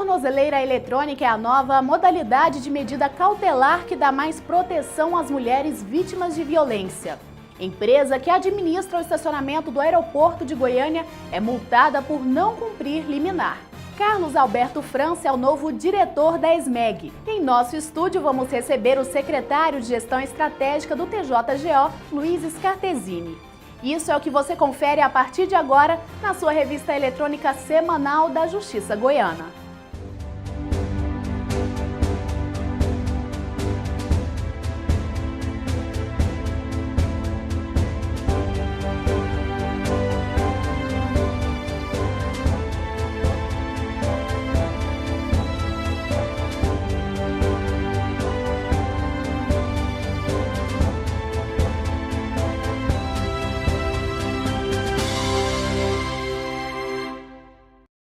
tornozeleira eletrônica é a nova modalidade de medida cautelar que dá mais proteção às mulheres vítimas de violência. Empresa que administra o estacionamento do aeroporto de Goiânia é multada por não cumprir liminar. Carlos Alberto França é o novo diretor da ESMEG. Em nosso estúdio vamos receber o secretário de Gestão Estratégica do TJGO, Luiz Scartesini. Isso é o que você confere a partir de agora na sua revista eletrônica semanal da Justiça Goiana.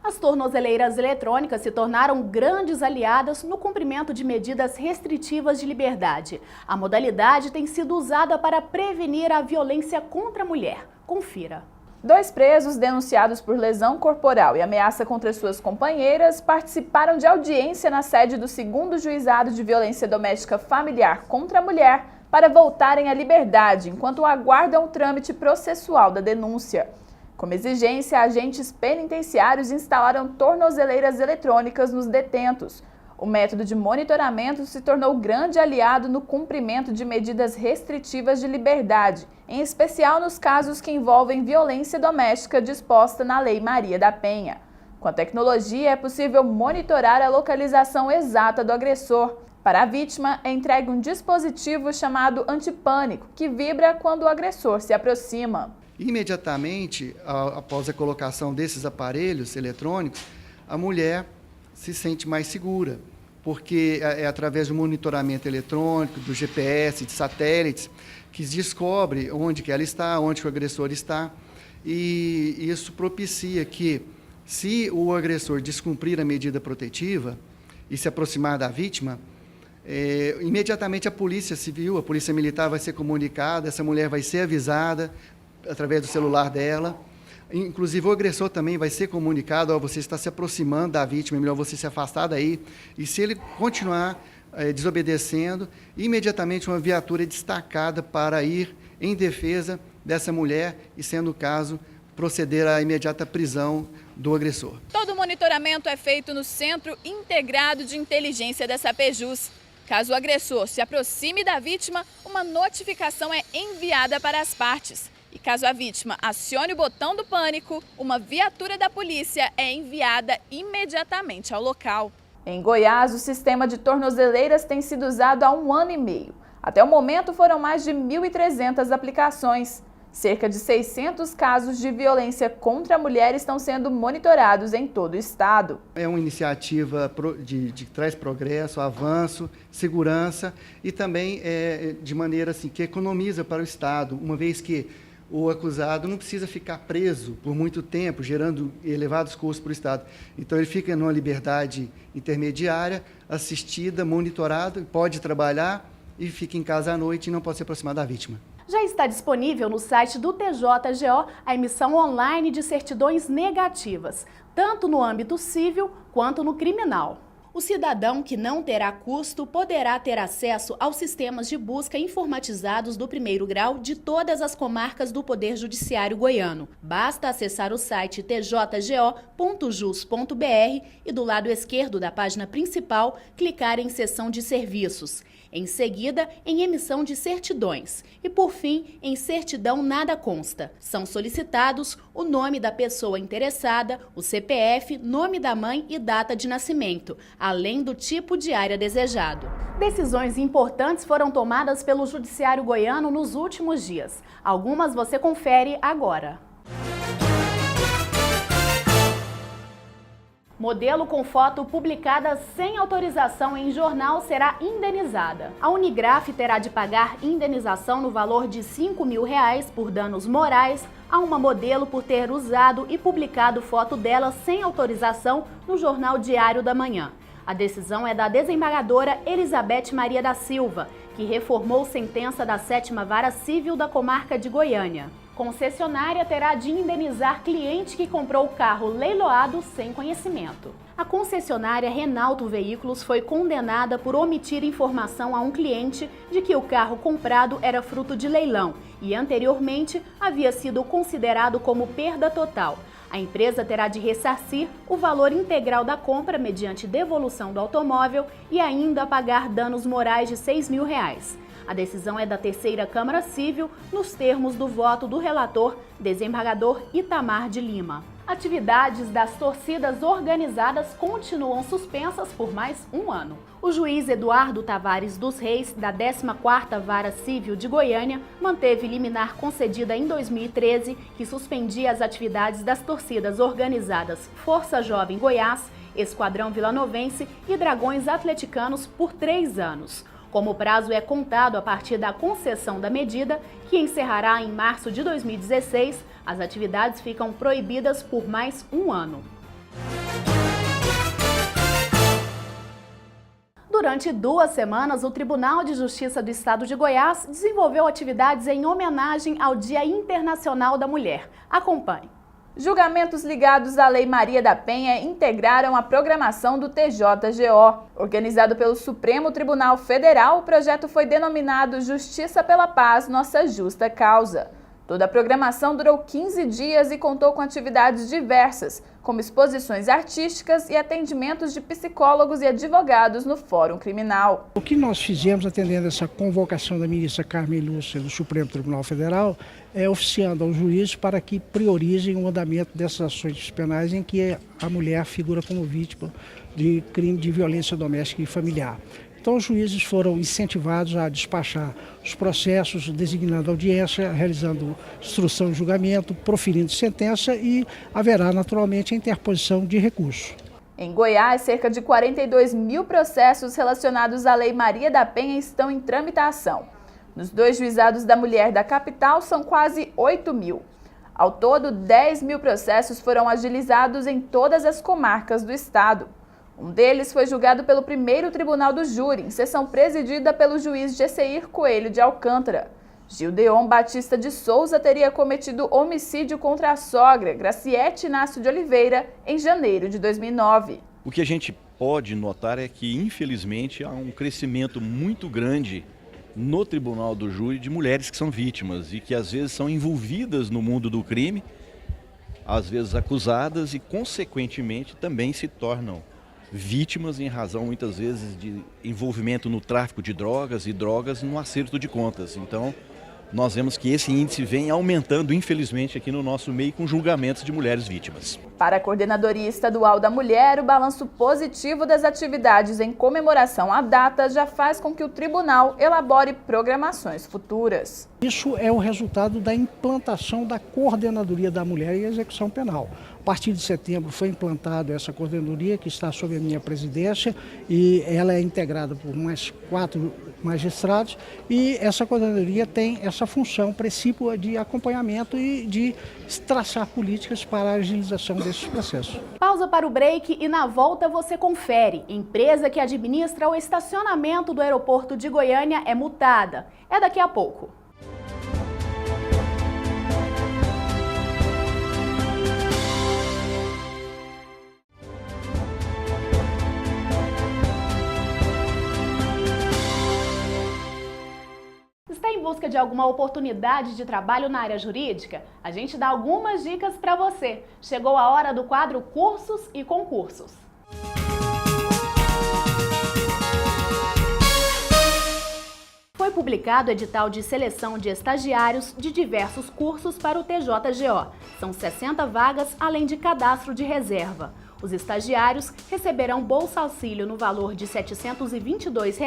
As tornozeleiras eletrônicas se tornaram grandes aliadas no cumprimento de medidas restritivas de liberdade. A modalidade tem sido usada para prevenir a violência contra a mulher. Confira. 2 presos denunciados por lesão corporal e ameaça contra suas companheiras participaram de audiência na sede do 2º Juizado de Violência Doméstica Familiar contra a Mulher para voltarem à liberdade, enquanto aguardam o trâmite processual da denúncia. Como exigência, agentes penitenciários instalaram tornozeleiras eletrônicas nos detentos. O método de monitoramento se tornou grande aliado no cumprimento de medidas restritivas de liberdade, em especial nos casos que envolvem violência doméstica disposta na Lei Maria da Penha. Com a tecnologia, é possível monitorar a localização exata do agressor. Para a vítima, é entregue um dispositivo chamado antipânico, que vibra quando o agressor se aproxima. Imediatamente, após a colocação desses aparelhos eletrônicos, a mulher se sente mais segura, porque é através do monitoramento eletrônico, do GPS, de satélites, que descobre onde que ela está, onde que o agressor está, e isso propicia que, se o agressor descumprir a medida protetiva e se aproximar da vítima, imediatamente a Polícia Civil, a Polícia Militar vai ser comunicada, essa mulher vai ser avisada através do celular dela. Inclusive, o agressor também vai ser comunicado: você está se aproximando da vítima, é melhor você se afastar daí. E se ele continuar desobedecendo, imediatamente uma viatura é destacada para ir em defesa dessa mulher e, sendo o caso, proceder à imediata prisão do agressor. Todo o monitoramento é feito no Centro Integrado de Inteligência da Sapejus. Caso o agressor se aproxime da vítima, uma notificação é enviada para as partes. E caso a vítima acione o botão do pânico, uma viatura da polícia é enviada imediatamente ao local. Em Goiás, o sistema de tornozeleiras tem sido usado há 1 ano e meio. Até o momento foram mais de 1.300 aplicações. Cerca de 600 casos de violência contra a mulher estão sendo monitorados em todo o estado. É uma iniciativa que traz progresso, avanço, segurança e também de maneira assim, que economiza para o estado, uma vez que o acusado não precisa ficar preso por muito tempo, gerando elevados custos para o Estado. Então, ele fica numa liberdade intermediária, assistida, monitorado, pode trabalhar e fica em casa à noite e não pode se aproximar da vítima. Já está disponível no site do TJGO a emissão online de certidões negativas, tanto no âmbito civil quanto no criminal. O cidadão que não terá custo poderá ter acesso aos sistemas de busca informatizados do 1º grau de todas as comarcas do Poder Judiciário goiano. Basta acessar o site tjgo.jus.br e do lado esquerdo da página principal, clicar em seção de serviços. Em seguida, em emissão de certidões e, por fim, em certidão nada consta. São solicitados o nome da pessoa interessada, o CPF, nome da mãe e data de nascimento, além do tipo de área desejado. Decisões importantes foram tomadas pelo Judiciário goiano nos últimos dias. Algumas você confere agora. Modelo com foto publicada sem autorização em jornal será indenizada. A Unigraf terá de pagar indenização no valor de R$ 5.000 por danos morais a uma modelo por ter usado e publicado foto dela sem autorização no jornal Diário da Manhã. A decisão é da desembargadora Elizabeth Maria da Silva, que reformou sentença da 7ª Vara Civil da Comarca de Goiânia. Concessionária terá de indenizar cliente que comprou o carro leiloado sem conhecimento. A concessionária Renauto Veículos foi condenada por omitir informação a um cliente de que o carro comprado era fruto de leilão e anteriormente havia sido considerado como perda total. A empresa terá de ressarcir o valor integral da compra mediante devolução do automóvel e ainda pagar danos morais de R$ 6.000. A decisão é da Terceira Câmara Civil, nos termos do voto do relator, desembargador Itamar de Lima. Atividades das torcidas organizadas continuam suspensas por mais um ano. O juiz Eduardo Tavares dos Reis, da 14ª Vara Civil de Goiânia, manteve liminar concedida em 2013 que suspendia as atividades das torcidas organizadas Força Jovem Goiás, Esquadrão Vilanovense e Dragões Atleticanos por 3 anos. Como o prazo é contado a partir da concessão da medida, que encerrará em março de 2016, as atividades ficam proibidas por mais um ano. Durante 2 semanas, o Tribunal de Justiça do Estado de Goiás desenvolveu atividades em homenagem ao Dia Internacional da Mulher. Acompanhe. Julgamentos ligados à Lei Maria da Penha integraram a programação do TJGO. Organizado pelo Supremo Tribunal Federal, o projeto foi denominado Justiça pela Paz, Nossa Justa Causa. Toda a programação durou 15 dias e contou com atividades diversas, como exposições artísticas e atendimentos de psicólogos e advogados no Fórum Criminal. O que nós fizemos atendendo essa convocação da ministra Carmen Lúcia do Supremo Tribunal Federal é oficiando aos juízes para que priorizem o andamento dessas ações penais em que a mulher figura como vítima de crime de violência doméstica e familiar. Então, os juízes foram incentivados a despachar os processos, designando audiência, realizando instrução e julgamento, proferindo sentença e haverá, naturalmente, a interposição de recurso. Em Goiás, cerca de 42 mil processos relacionados à Lei Maria da Penha estão em tramitação. Nos 2 juizados da mulher da capital, são quase 8 mil. Ao todo, 10 mil processos foram agilizados em todas as comarcas do estado. Um deles foi julgado pelo primeiro Tribunal do Júri, em sessão presidida pelo juiz Gesseir Coelho de Alcântara. Gildeon Batista de Souza teria cometido homicídio contra a sogra, Graciete Inácio de Oliveira, em janeiro de 2009. O que a gente pode notar é que, infelizmente, há um crescimento muito grande no Tribunal do Júri de mulheres que são vítimas e que às vezes são envolvidas no mundo do crime, às vezes acusadas e, consequentemente, também se tornam vítimas em razão, muitas vezes, de envolvimento no tráfico de drogas e drogas no acerto de contas. Então, nós vemos que esse índice vem aumentando, infelizmente, aqui no nosso meio com julgamentos de mulheres vítimas. Para a Coordenadoria Estadual da Mulher, o balanço positivo das atividades em comemoração à data já faz com que o tribunal elabore programações futuras. Isso é o resultado da implantação da Coordenadoria da Mulher e Execução Penal. A partir de setembro foi implantada essa coordenadoria que está sob a minha presidência e ela é integrada por mais 4 magistrados e essa coordenadoria tem essa função precípua de acompanhamento e de traçar políticas para a agilização desses processos. Pausa para o break e na volta você confere. Empresa que administra o estacionamento do aeroporto de Goiânia é multada. É daqui a pouco. Está em busca de alguma oportunidade de trabalho na área jurídica? A gente dá algumas dicas para você. Chegou a hora do quadro Cursos e Concursos. Foi publicado o edital de seleção de estagiários de diversos cursos para o TJGO. São 60 vagas, além de cadastro de reserva. Os estagiários receberão Bolsa Auxílio no valor de R$ 722,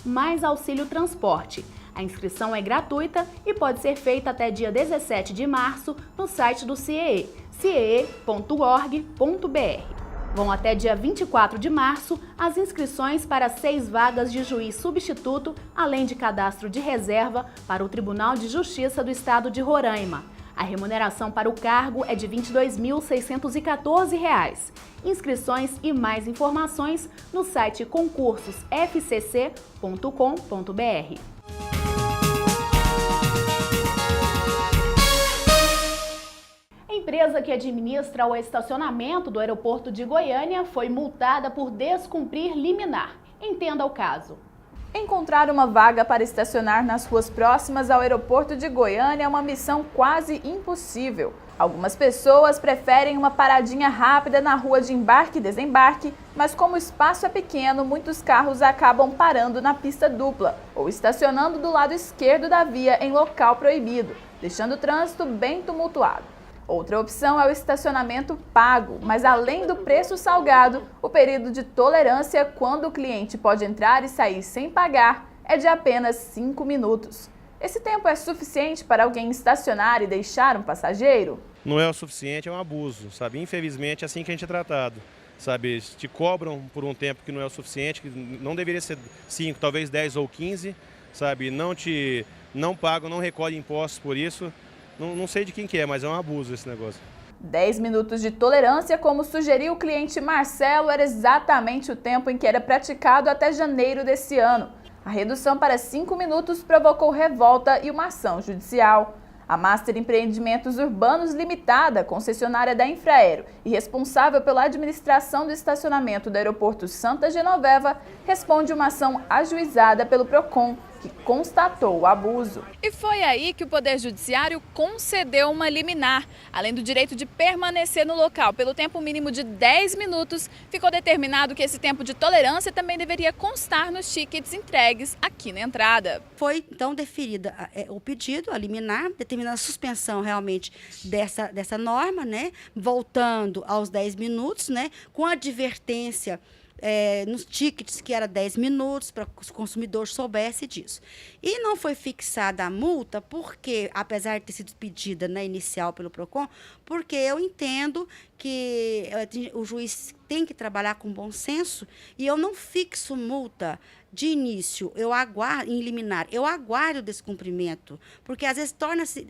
mais auxílio transporte. A inscrição é gratuita e pode ser feita até dia 17 de março no site do CIEE, ciee.org.br. Vão até dia 24 de março as inscrições para 6 vagas de juiz substituto, além de cadastro de reserva para o Tribunal de Justiça do Estado de Roraima. A remuneração para o cargo é de R$ 22.614. Inscrições e mais informações no site concursosfcc.com.br. empresa que administra o estacionamento do aeroporto de Goiânia foi multada por descumprir liminar. Entenda o caso. Encontrar uma vaga para estacionar nas ruas próximas ao aeroporto de Goiânia é uma missão quase impossível. Algumas pessoas preferem uma paradinha rápida na rua de embarque e desembarque, mas como o espaço é pequeno, muitos carros acabam parando na pista dupla ou estacionando do lado esquerdo da via em local proibido, deixando o trânsito bem tumultuado. Outra opção é o estacionamento pago, mas além do preço salgado, o período de tolerância quando o cliente pode entrar e sair sem pagar é de apenas 5 minutos. Esse tempo é suficiente para alguém estacionar e deixar um passageiro? Não é o suficiente, é um abuso, sabe? Infelizmente é assim que a gente é tratado, sabe? Te cobram por um tempo que não é o suficiente, que não deveria ser 5, talvez 10 ou 15, sabe? Não pagam, não recolhem impostos por isso. Não sei de quem que é, mas é um abuso esse negócio. 10 minutos de tolerância, como sugeriu o cliente Marcelo, era exatamente o tempo em que era praticado até janeiro desse ano. A redução para 5 minutos provocou revolta e uma ação judicial. A Master Empreendimentos Urbanos Limitada, concessionária da Infraero e responsável pela administração do estacionamento do aeroporto Santa Genoveva, responde uma ação ajuizada pelo PROCON, que constatou o abuso. E foi aí que o Poder Judiciário concedeu uma liminar. Além do direito de permanecer no local pelo tempo mínimo de 10 minutos, ficou determinado que esse tempo de tolerância também deveria constar nos tickets entregues aqui na entrada. Foi, então, deferida o pedido, a liminar, determinando a suspensão realmente dessa norma, né? Voltando aos 10 minutos, né? Com advertência nos tickets que era 10 minutos, para que o consumidor soubesse disso. E não foi fixada a multa porque, apesar de ter sido pedida na inicial pelo PROCON, porque eu entendo que o juiz tem que trabalhar com bom senso e eu não fixo multa de início, eu aguardo em liminar, eu aguardo o descumprimento, porque às vezes torna-se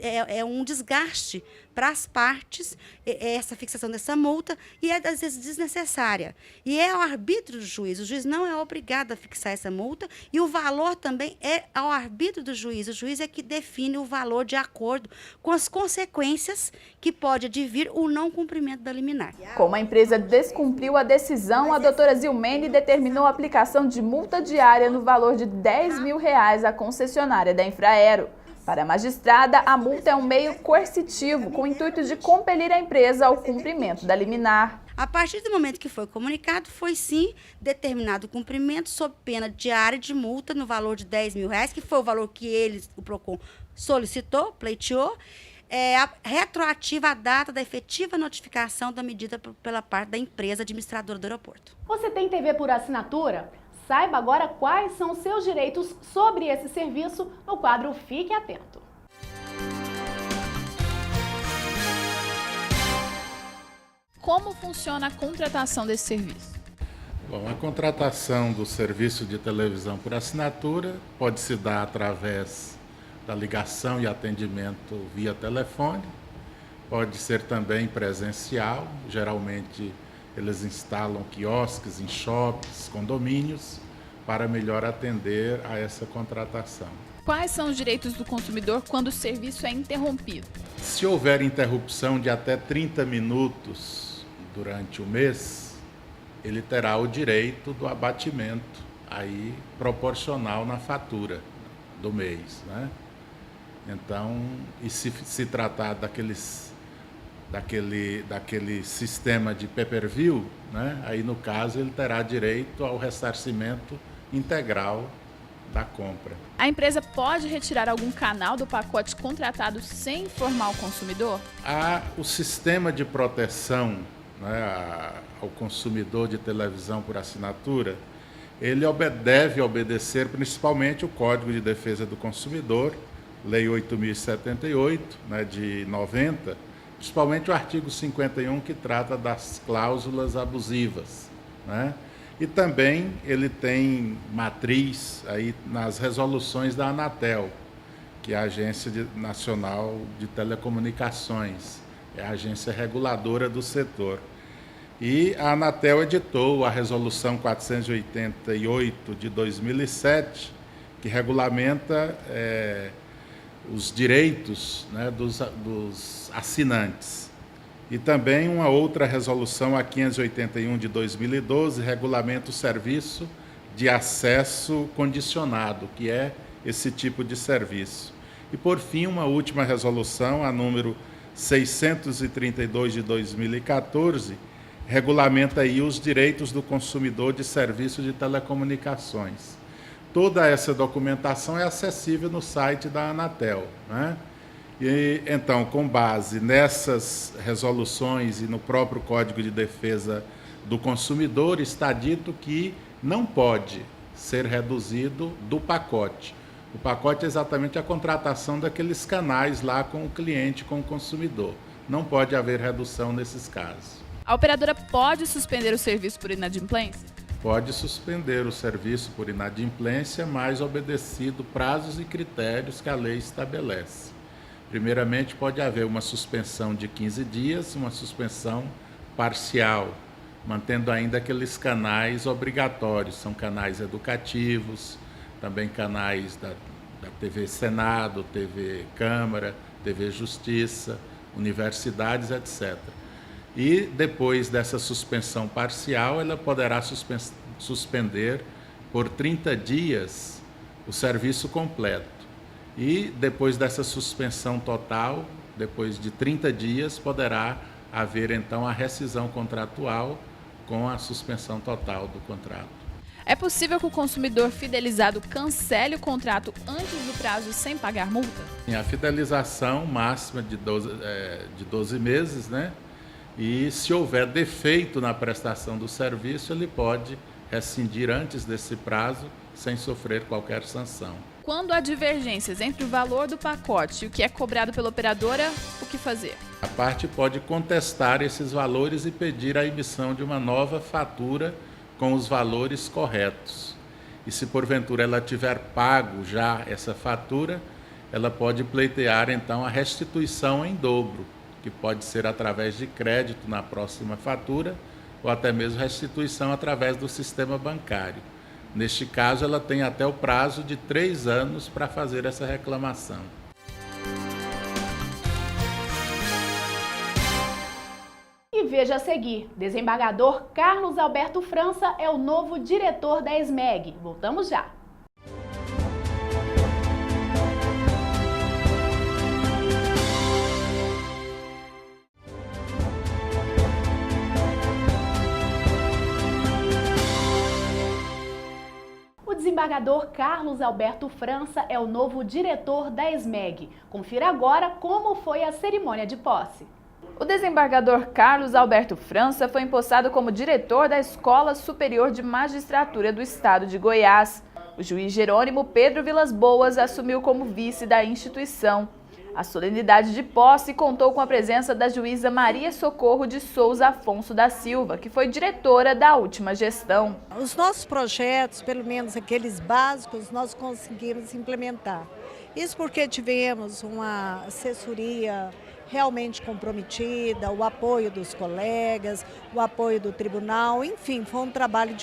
um desgaste para as partes essa fixação dessa multa e é às vezes desnecessária. E é ao arbítrio do juiz, o juiz não é obrigado a fixar essa multa e o valor também é ao arbítrio do juiz. O juiz é que define o valor de acordo com as consequências que pode advir o não cumprimento da liminar. Como a empresa descumpriu a decisão, a doutora Zilmene determinou a aplicação de multa diária no valor de R$10 mil à concessionária da Infraero. Para a magistrada, a multa é um meio coercitivo, com o intuito de compelir a empresa ao cumprimento da liminar. A partir do momento que foi comunicado, foi sim determinado o cumprimento sob pena diária de multa no valor de R$10 mil, que foi o valor que o PROCON solicitou, pleiteou, retroativa à data da efetiva notificação da medida pela parte da empresa administradora do aeroporto. Você tem TV por assinatura? Saiba agora quais são os seus direitos sobre esse serviço no quadro Fique Atento. Como funciona a contratação desse serviço? Bom, a contratação do serviço de televisão por assinatura pode se dar através da ligação e atendimento via telefone, pode ser também presencial, geralmente eles instalam quiosques em shoppings, condomínios, para melhor atender a essa contratação. Quais são os direitos do consumidor quando o serviço é interrompido? Se houver interrupção de até 30 minutos durante o mês, ele terá o direito do abatimento aí proporcional na fatura do mês, né? Então, e se tratar daquele sistema de pay-per-view, né? Aí no caso ele terá direito ao ressarcimento integral da compra. A empresa pode retirar algum canal do pacote contratado sem informar o consumidor? O sistema de proteção, né, ao consumidor de televisão por assinatura, ele deve obedecer principalmente o Código de Defesa do Consumidor, Lei 8.078, né, de 90, principalmente o artigo 51, que trata das cláusulas abusivas, né? E também ele tem matriz aí nas resoluções da Anatel, que é a Agência Nacional de Telecomunicações, é a agência reguladora do setor. E a Anatel editou a Resolução 488 de 2007, que regulamenta os direitos, né, dos assinantes. E também uma outra resolução, a 581 de 2012, regulamenta o serviço de acesso condicionado, que é esse tipo de serviço. E, por fim, uma última resolução, a número 632 de 2014, regulamenta aí os direitos do consumidor de serviço de telecomunicações. Toda essa documentação é acessível no site da Anatel, né? E, então, com base nessas resoluções e no próprio Código de Defesa do Consumidor, está dito que não pode ser reduzido do pacote. O pacote é exatamente a contratação daqueles canais lá com o cliente, com o consumidor. Não pode haver redução nesses casos. A operadora pode suspender o serviço por inadimplência? Pode suspender o serviço por inadimplência, mas obedecido prazos e critérios que a lei estabelece. Primeiramente, pode haver uma suspensão de 15 dias, uma suspensão parcial, mantendo ainda aqueles canais obrigatórios, são canais educativos, também canais da TV Senado, TV Câmara, TV Justiça, universidades, etc. E depois dessa suspensão parcial, ela poderá suspender por 30 dias o serviço completo. E depois dessa suspensão total, depois de 30 dias, poderá haver então a rescisão contratual com a suspensão total do contrato. É possível que o consumidor fidelizado cancele o contrato antes do prazo sem pagar multa? A fidelização máxima de 12 meses, né? E se houver defeito na prestação do serviço, ele pode rescindir antes desse prazo sem sofrer qualquer sanção. Quando há divergências entre o valor do pacote e o que é cobrado pela operadora, o que fazer? A parte pode contestar esses valores e pedir a emissão de uma nova fatura com os valores corretos. E se porventura ela tiver pago já essa fatura, ela pode pleitear então a restituição em dobro, que pode ser através de crédito na próxima fatura ou até mesmo restituição através do sistema bancário. Neste caso, ela tem até o prazo de 3 anos para fazer essa reclamação. E veja a seguir, desembargador Carlos Alberto França é o novo diretor da ESMEG. Voltamos já. O desembargador Carlos Alberto França é o novo diretor da ESMEG. Confira agora como foi a cerimônia de posse. O desembargador Carlos Alberto França foi empossado como diretor da Escola Superior de Magistratura do Estado de Goiás. O juiz Jerônimo Pedro Vilas Boas assumiu como vice da instituição. A solenidade de posse contou com a presença da juíza Maria Socorro de Souza Afonso da Silva, que foi diretora da última gestão. Os nossos projetos, pelo menos aqueles básicos, nós conseguimos implementar. Isso porque tivemos uma assessoria realmente comprometida, o apoio dos colegas, o apoio do tribunal, enfim, foi um trabalho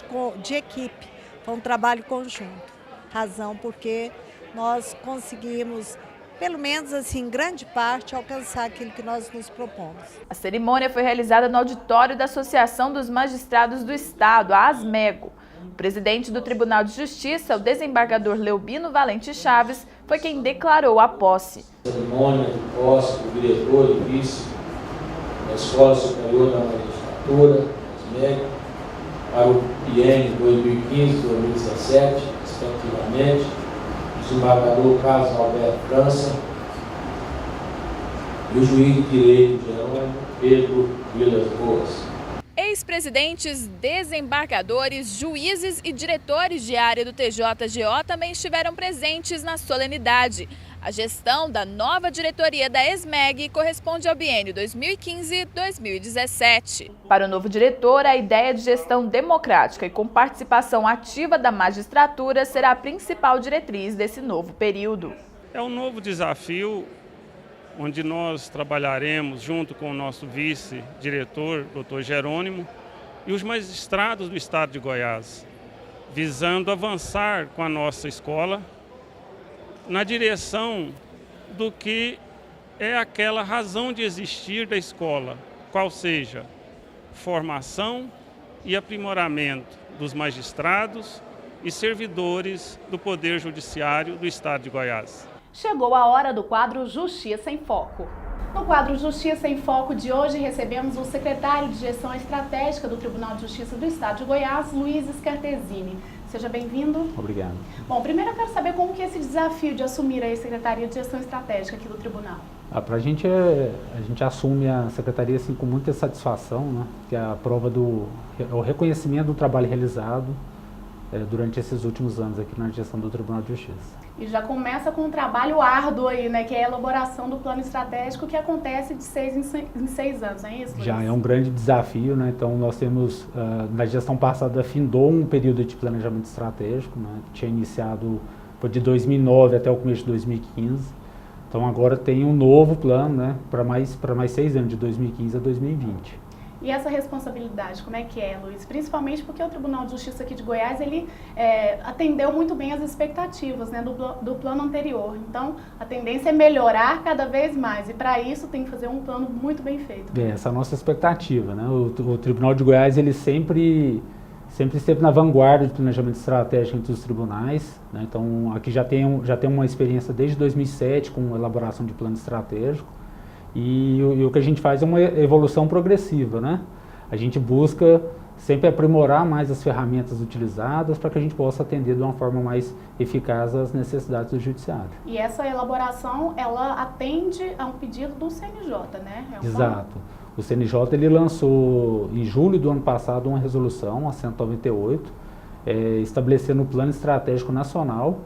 de equipe, foi um trabalho conjunto. Razão porque nós conseguimos, pelo menos assim, em grande parte, alcançar aquilo que nós nos propomos. A cerimônia foi realizada no auditório da Associação dos Magistrados do Estado, a ASMEGO. O presidente do Tribunal de Justiça, o desembargador Leubino Valente Chaves, foi quem declarou a posse. Cerimônia de posse do diretor e vice da Escola Superior da Magistratura, ASMEGO, para o biênio 2015-2017, respectivamente, o desembargador Carlos Alberto França e o juiz de direito Jerônimo Pedro Vilas Boas. Ex-presidentes, desembargadores, juízes e diretores de área do TJGO também estiveram presentes na solenidade. A gestão da nova diretoria da ESMEG corresponde ao biênio 2015-2017. Para o novo diretor, a ideia de gestão democrática e com participação ativa da magistratura será a principal diretriz desse novo período. É um novo desafio, onde nós trabalharemos junto com o nosso vice-diretor, Dr. Jerônimo, e os magistrados do Estado de Goiás, visando avançar com a nossa escola na direção do que é aquela razão de existir da escola, qual seja formação e aprimoramento dos magistrados e servidores do Poder Judiciário do Estado de Goiás. Chegou a hora do quadro Justiça em Foco. No quadro Justiça em Foco de hoje, recebemos o secretário de Gestão Estratégica do Tribunal de Justiça do Estado de Goiás, Luiz Scartesini. Seja bem-vindo. Obrigado. Bom, primeiro eu quero saber como que é esse desafio de assumir a Secretaria de Gestão Estratégica aqui do Tribunal. Para a gente assume a Secretaria assim, com muita satisfação, né? Que é a prova o reconhecimento do trabalho realizado durante esses últimos anos aqui na gestão do Tribunal de Justiça. E já começa com um trabalho árduo aí, né? Que é a elaboração do plano estratégico que acontece de 6 em 6 anos, não é isso, Luiz? Já é um grande desafio, né? Então nós temos, na gestão passada, findou um período de planejamento estratégico, né? Tinha iniciado, foi de 2009 até o começo de 2015. Então agora tem um novo plano, né? Para mais 6 anos, de 2015 a 2020. E essa responsabilidade, como é que é, Luiz? Principalmente porque o Tribunal de Justiça aqui de Goiás, ele atendeu muito bem as expectativas, né, do plano anterior. Então, a tendência é melhorar cada vez mais. E para isso tem que fazer um plano muito bem feito. Essa é a nossa expectativa, né? O Tribunal de Goiás, ele sempre esteve na vanguarda de planejamento estratégico entre os tribunais, né? Então, aqui já tem uma experiência desde 2007 com elaboração de plano estratégico. E o que a gente faz é uma evolução progressiva, né? A gente busca sempre aprimorar mais as ferramentas utilizadas para que a gente possa atender de uma forma mais eficaz às necessidades do judiciário. E essa elaboração, ela atende a um pedido do CNJ, né? Exato. O CNJ, ele lançou em julho do ano passado uma resolução, a 198, estabelecendo o Plano Estratégico Nacional,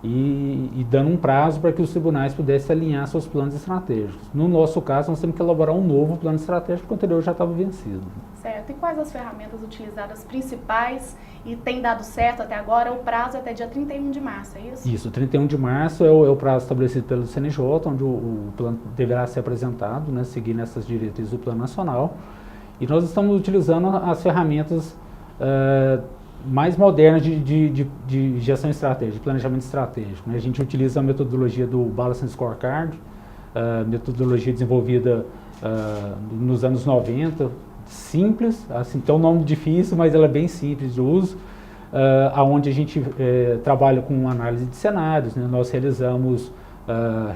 e dando um prazo para que os tribunais pudessem alinhar seus planos estratégicos. No nosso caso, nós temos que elaborar um novo plano estratégico, porque o anterior já estava vencido. Certo. E quais as ferramentas utilizadas principais e tem dado certo até agora? O prazo é até dia 31 de março, é isso? Isso, 31 de março é o prazo estabelecido pelo CNJ, onde o plano deverá ser apresentado, né, seguindo essas diretrizes do Plano Nacional. E nós estamos utilizando as ferramentas mais moderna de gestão estratégica, de planejamento estratégico, né? A gente utiliza a metodologia do Balancing Scorecard, metodologia desenvolvida nos anos 90, simples, assim, tem um nome difícil, mas ela é bem simples de uso, onde a gente trabalha com análise de cenários, né? Nós realizamos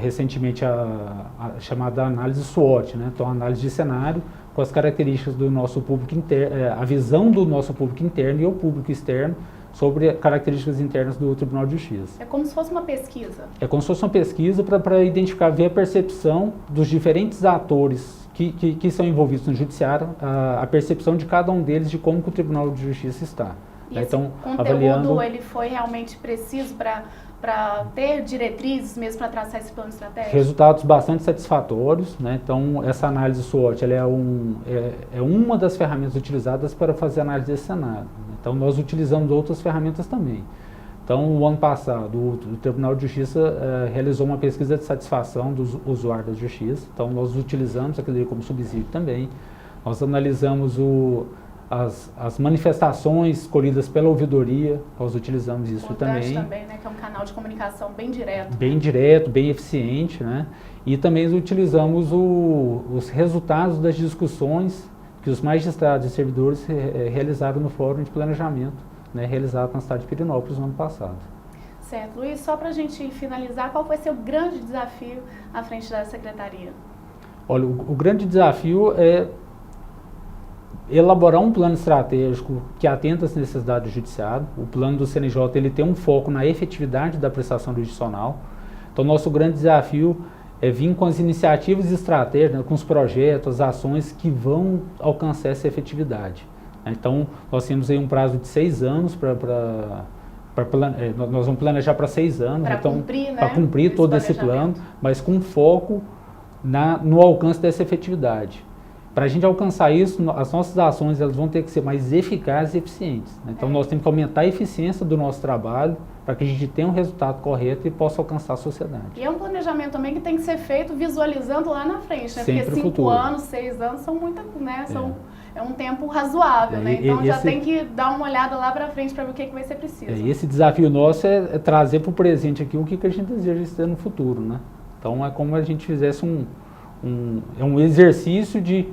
recentemente a chamada análise SWOT, né? Então, análise de cenário, com as características do nosso público interno, a visão do nosso público interno e o público externo sobre características internas do Tribunal de Justiça. É como se fosse uma pesquisa? É como se fosse uma pesquisa para identificar, ver a percepção dos diferentes atores que são envolvidos no Judiciário, a percepção de cada um deles de como que o Tribunal de Justiça está. E então, esse conteúdo, ele foi realmente preciso para ter diretrizes mesmo para traçar esse plano estratégico? Resultados bastante satisfatórios, né? Então, essa análise SWOT ela é uma das ferramentas utilizadas para fazer análise desse cenário. Então, nós utilizamos outras ferramentas também. Então, o ano passado, o Tribunal de Justiça realizou uma pesquisa de satisfação dos usuários da Justiça. Então, nós utilizamos aquilo ali como subsídio também. Nós analisamos as manifestações escolhidas pela ouvidoria, nós utilizamos isso também. Né, que é um canal de comunicação bem direto. Bem direto, bem eficiente, né? E também utilizamos os resultados das discussões que os magistrados e servidores realizaram no Fórum de Planejamento, né, realizado na cidade de Pirenópolis no ano passado. Certo. Luiz, só para a gente finalizar, qual foi seu grande desafio à frente da Secretaria? Olha, o grande desafio é elaborar um plano estratégico que atenda às necessidades do judiciário. O plano do CNJ ele tem um foco na efetividade da prestação jurisdicional. Então, nosso grande desafio é vir com as iniciativas estratégicas, né, com os projetos, as ações que vão alcançar essa efetividade. Então, nós temos aí um prazo de 6 anos nós vamos planejar para 6 anos. Para então, cumprir, né, para cumprir todo esse plano, mas com foco no alcance dessa efetividade. Para a gente alcançar isso, as nossas ações elas vão ter que ser mais eficazes e eficientes, né? Então, nós temos que aumentar a eficiência do nosso trabalho para que a gente tenha um resultado correto e possa alcançar a sociedade. E é um planejamento também que tem que ser feito visualizando lá na frente, né? Sempre porque 5 anos, 6 anos são muita, né? É um tempo razoável, né? Então já tem que dar uma olhada lá para frente para ver o que vai ser preciso. Esse desafio nosso é trazer para o presente aqui o que a gente deseja ter no futuro, né? Então é como a gente fizesse um exercício de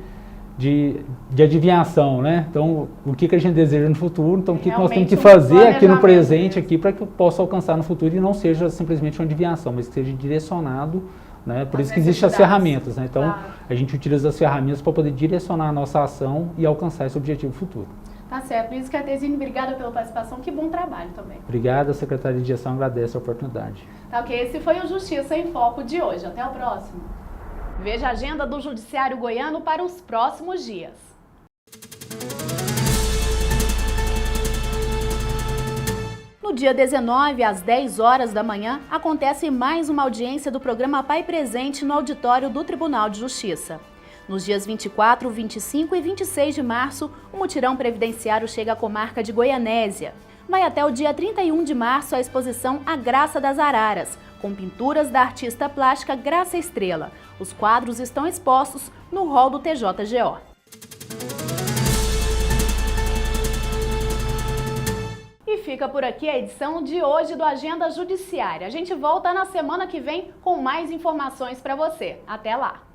de adivinhação, né? Então, o que a gente deseja no futuro, então o que nós temos que um fazer aqui no presente aqui para que eu possa alcançar no futuro e não seja simplesmente uma adivinhação, mas que seja direcionado, né? Por isso que existem as ferramentas, né? Então, a gente utiliza as ferramentas para poder direcionar a nossa ação e alcançar esse objetivo futuro. Tá certo. Luiz Cartesini, obrigada pela participação. Que bom trabalho também. Obrigado, a Secretaria de Gestão agradece a oportunidade. Tá ok, esse foi o Justiça em Foco de hoje. Até o próximo. Veja a agenda do Judiciário Goiano para os próximos dias. No dia 19, às 10 horas da manhã, acontece mais uma audiência do programa Pai Presente no auditório do Tribunal de Justiça. Nos dias 24, 25 e 26 de março, o mutirão previdenciário chega à comarca de Goianésia. Vai até o dia 31 de março a exposição A Graça das Araras, com pinturas da artista plástica Graça Estrela. Os quadros estão expostos no hall do TJGO. E fica por aqui a edição de hoje do Agenda Judiciária. A gente volta na semana que vem com mais informações para você. Até lá!